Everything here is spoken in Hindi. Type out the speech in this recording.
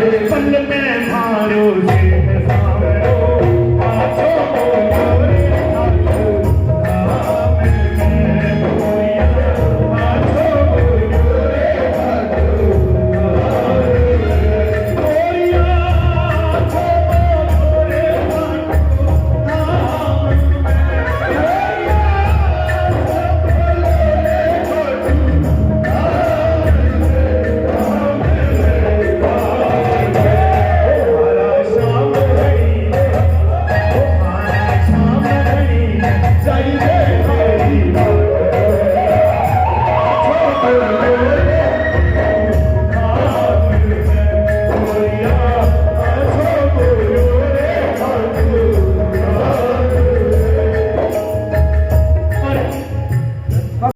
पल में मारो से सावरो आछो मोरे आछो मोरिया आछो मोरे आछो मोरिया आछो मोरे Say